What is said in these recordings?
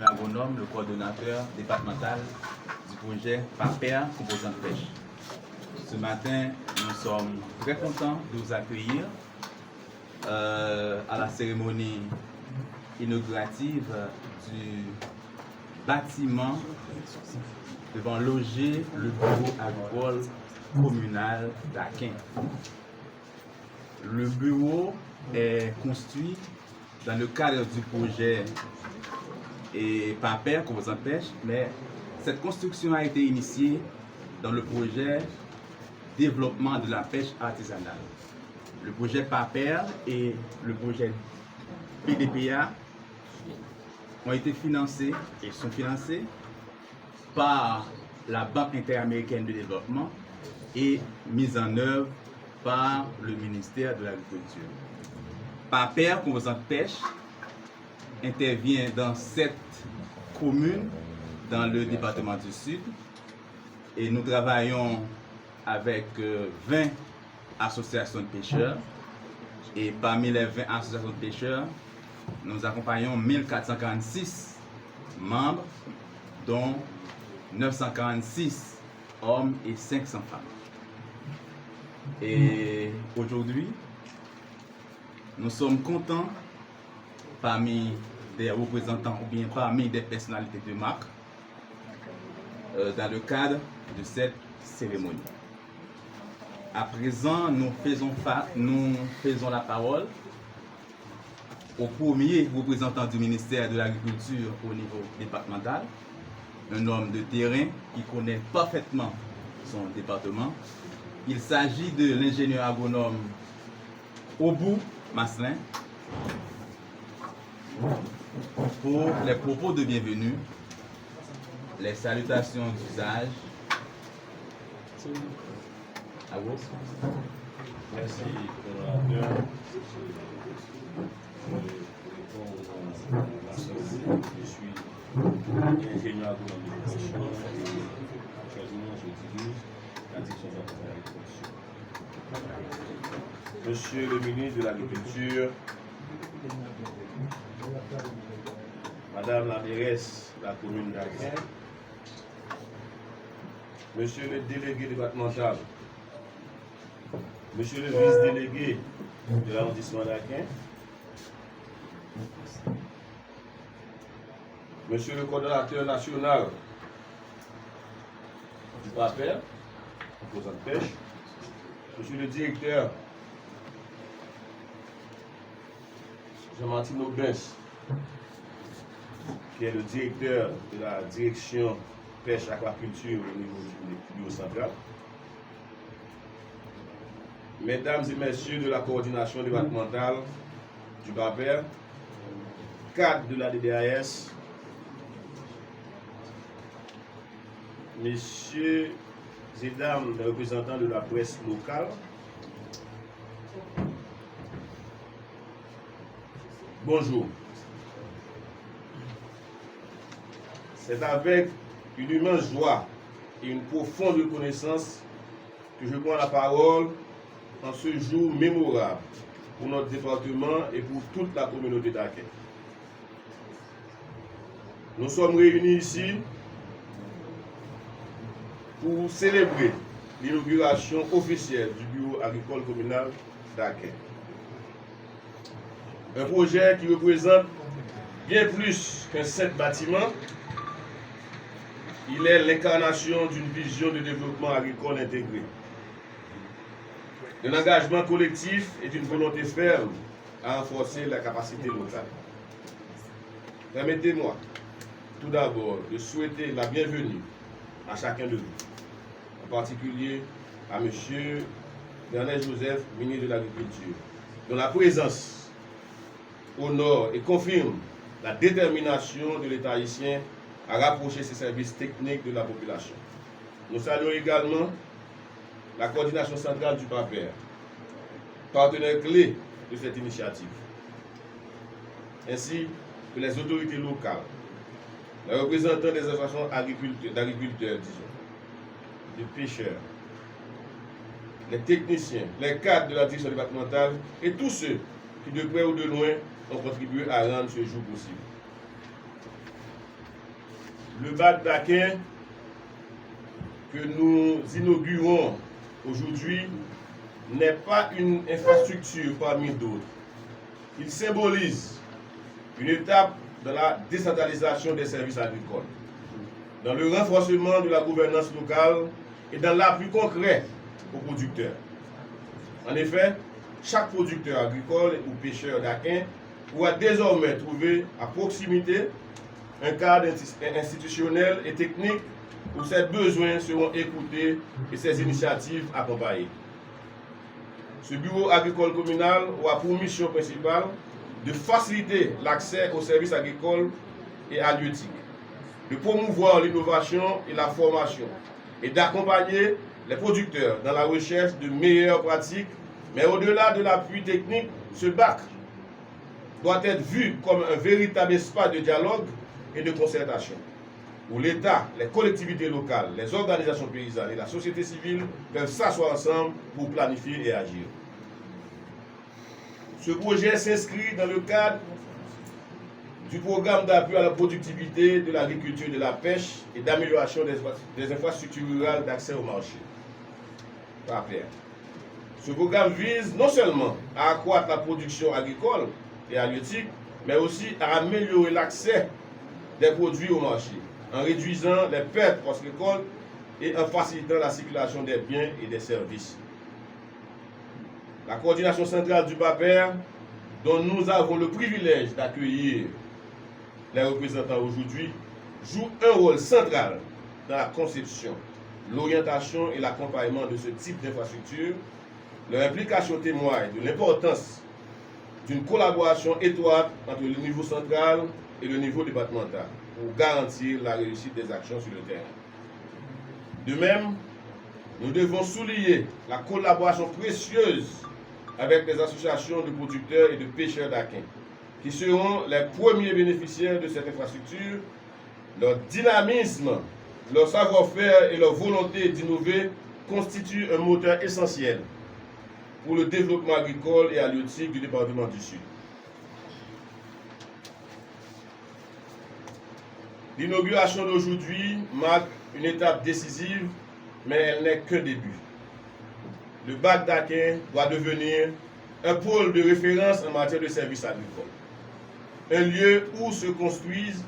l'ingénieur agronome, le coordonnateur départemental du projet PAPER composante pêche. Ce matin, nous sommes très contents de vous accueillir à la cérémonie inaugurative du bâtiment devant loger le bureau agricole communal d'Aquin. Le bureau est construit dans le cadre du projet PAPER, composante pêche, mais cette construction a été initiée dans le projet développement de la pêche artisanale. Le projet PAPER et le projet PDPA ont été financés et sont financés par la Banque interaméricaine de développement et mis en œuvre par le ministère de l'Agriculture. PAPER, composante pêche, intervient dans 7 communes dans le département du Sud et nous travaillons avec 20 associations de pêcheurs et parmi les 20 associations de pêcheurs, nous accompagnons 1446 membres, dont 946 hommes et 500 femmes. Et aujourd'hui, nous sommes contents, parmi des représentants ou bien parmi des personnalités de marque, dans le cadre de cette cérémonie. À présent, nous faisons la parole au premier représentant du ministère de l'Agriculture au niveau départemental, un homme de terrain qui connaît parfaitement son département. Il s'agit de l'ingénieur agronome Obou Maslin pour les propos de bienvenue, les salutations d'usage. À vous. Merci, collaborateur. Je suis ingénieur agronome de production et actuellement je dirige la direction de l'agriculture. Monsieur le ministre de l'Agriculture, Madame la mairesse de la commune d'Aquin, Monsieur le délégué départemental, Monsieur le vice-délégué de l'arrondissement d'Aquin, Monsieur le coordonnateur national du PAPER, composante pêche, Monsieur le directeur Jean-Martin Aubens, qui est le directeur de la direction pêche aquaculture au niveau du bureau central, Mesdames et messieurs de la coordination départementale du PAPER, cadre de la DDAS, messieurs et dames les représentants de la presse locale, bonjour. C'est avec une immense joie et une profonde reconnaissance que je prends la parole en ce jour mémorable pour notre département et pour toute la communauté d'Aquin. Nous sommes réunis ici pour célébrer l'inauguration officielle du bureau agricole communal d'Aquin. Un projet qui représente bien plus qu'un simple bâtiment. Il est l'incarnation d'une vision de développement agricole intégré, d'un engagement collectif et d'une volonté ferme à renforcer la capacité locale. Permettez-moi tout d'abord de souhaiter la bienvenue à chacun de vous, en particulier à M. Bernard Joseph, ministre de l'Agriculture, dont la présence honore et confirme la détermination de l'État haïtien à rapprocher ses services techniques de la population. Nous saluons également la coordination centrale du PAPER, partenaire clé de cette initiative, ainsi que les autorités locales, les représentants des associations d'agriculteurs, de pêcheurs, les techniciens, les cadres de la direction départementale et tous ceux qui, de près ou de loin, ont contribué à rendre ce jour possible. le bac d'Aquin que nous inaugurons aujourd'hui n'est pas une infrastructure parmi d'autres. Il symbolise une étape dans la décentralisation des services agricoles, dans le renforcement de la gouvernance locale et dans l'appui concret aux producteurs. En effet, chaque producteur agricole ou pêcheur d'Aquin pourra désormais trouver à proximité un cadre institutionnel et technique où ses besoins seront écoutés et ses initiatives accompagnées. Ce bureau agricole communal aura pour mission principale de faciliter l'accès aux services agricoles et halieutiques, de promouvoir l'innovation et la formation et d'accompagner les producteurs dans la recherche de meilleures pratiques. Mais au-delà de l'appui technique, ce bac doit être vu comme un véritable espace de dialogue et de concertation, où l'État, les collectivités locales, les organisations paysannes et la société civile peuvent s'asseoir ensemble pour planifier et agir. Ce projet s'inscrit dans le cadre du programme d'appui à la productivité de l'agriculture et de la pêche et d'amélioration des infrastructures rurales d'accès au marché. PAPER. Ce programme vise non seulement à accroître la production agricole et halieutique, mais aussi à améliorer l'accès des produits au marché, en réduisant les pertes post-récolte et en facilitant la circulation des biens et des services. La coordination centrale du PAPER, dont nous avons le privilège d'accueillir les représentants aujourd'hui, joue un rôle central dans la conception, l'orientation et l'accompagnement de ce type d'infrastructure. Leur implication témoigne de l'importance d'une collaboration étroite entre le niveau central et le niveau départemental pour garantir la réussite des actions sur le terrain. De même, nous devons souligner la collaboration précieuse avec les associations de producteurs et de pêcheurs d'Aquin, qui seront les premiers bénéficiaires de cette infrastructure. Leur dynamisme, leur savoir-faire et leur volonté d'innover constituent un moteur essentiel pour le développement agricole et halieutique du département du Sud. L'inauguration d'aujourd'hui marque une étape décisive, mais elle n'est qu'un début. Le bac d'Aquin doit devenir un pôle de référence en matière de services agricoles, un lieu où se construisent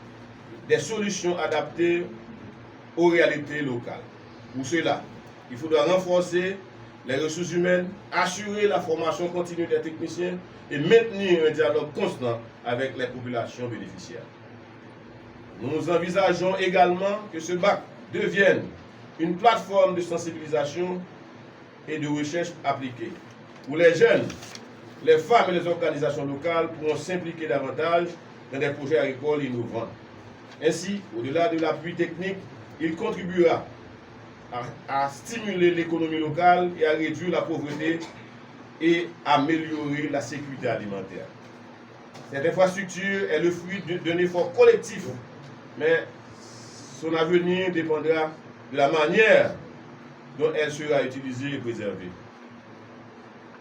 des solutions adaptées aux réalités locales. Pour cela, il faudra renforcer les ressources humaines, assurer la formation continue des techniciens et maintenir un dialogue constant avec les populations bénéficiaires. Nous envisageons également que ce bac devienne une plateforme de sensibilisation et de recherche appliquée, où les jeunes, les femmes et les organisations locales pourront s'impliquer davantage dans des projets agricoles innovants. Ainsi, au-delà de l'appui technique, il contribuera à stimuler l'économie locale et à réduire la pauvreté et améliorer la sécurité alimentaire. Cette infrastructure est le fruit d'un effort collectif, mais son avenir dépendra de la manière dont elle sera utilisée et préservée.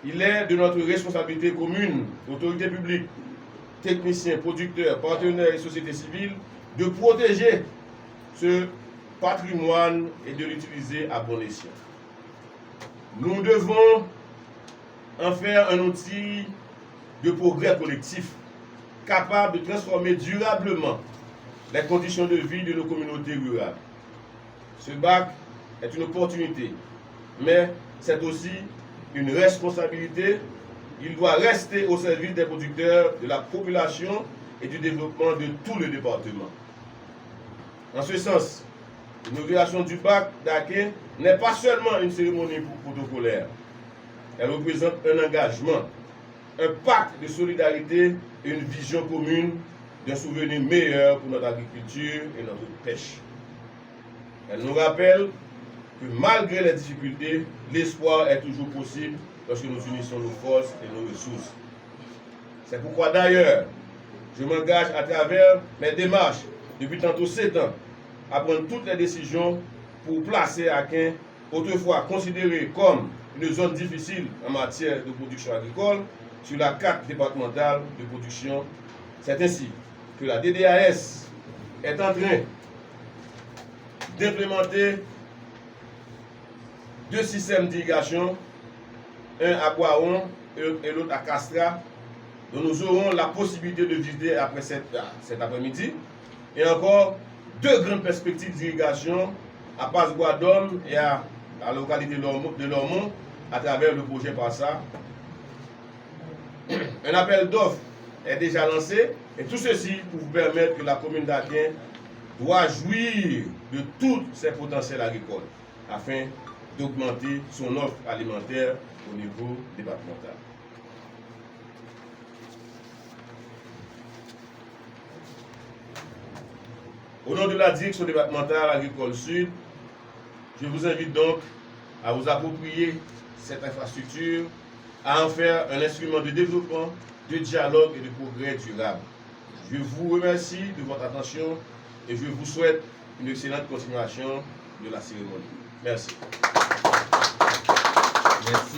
Il est de notre responsabilité commune, autorités publiques, techniciens, producteurs, partenaires et société civile, de protéger ce patrimoine et de l'utiliser à bon escient. Nous devons en faire un outil de progrès collectif, capable de transformer durablement les conditions de vie de nos communautés rurales. Ce bac est une opportunité, mais c'est aussi une responsabilité. Il doit rester au service des producteurs, de la population et du développement de tout le département. En ce sens, l'inauguration du bac d'Aquin n'est pas seulement une cérémonie protocolaire. Elle représente un engagement, un pacte de solidarité et une vision commune d'un souvenir meilleur pour notre agriculture et notre pêche. Elle nous rappelle que malgré les difficultés, l'espoir est toujours possible lorsque nous unissons nos forces et nos ressources. C'est pourquoi d'ailleurs, je m'engage à travers mes démarches depuis tantôt 7 ans à prendre toutes les décisions pour placer Aquin, autrefois considéré comme une zone difficile en matière de production agricole, sur la carte départementale de production. C'est ainsi que la DDAS est en train d'implémenter 2 systèmes d'irrigation, un à Boiron et l'autre à Castra, dont nous aurons la possibilité de visiter après cet après-midi. Et encore 2 grandes perspectives d'irrigation à Passe-Bois-d'Homme et à la localité de Lormont à travers le projet PASA. Un appel d'offres est déjà lancé et tout ceci pour vous permettre que la commune d'Aquin doit jouir de tous ses potentiels agricoles afin d'augmenter son offre alimentaire au niveau départemental. Au nom de la direction départementale agricole sud, je vous invite donc à vous approprier cette infrastructure, à en faire un instrument de développement, de dialogue et de progrès durable. Je vous remercie de votre attention et je vous souhaite une excellente continuation de la cérémonie. Merci. Merci.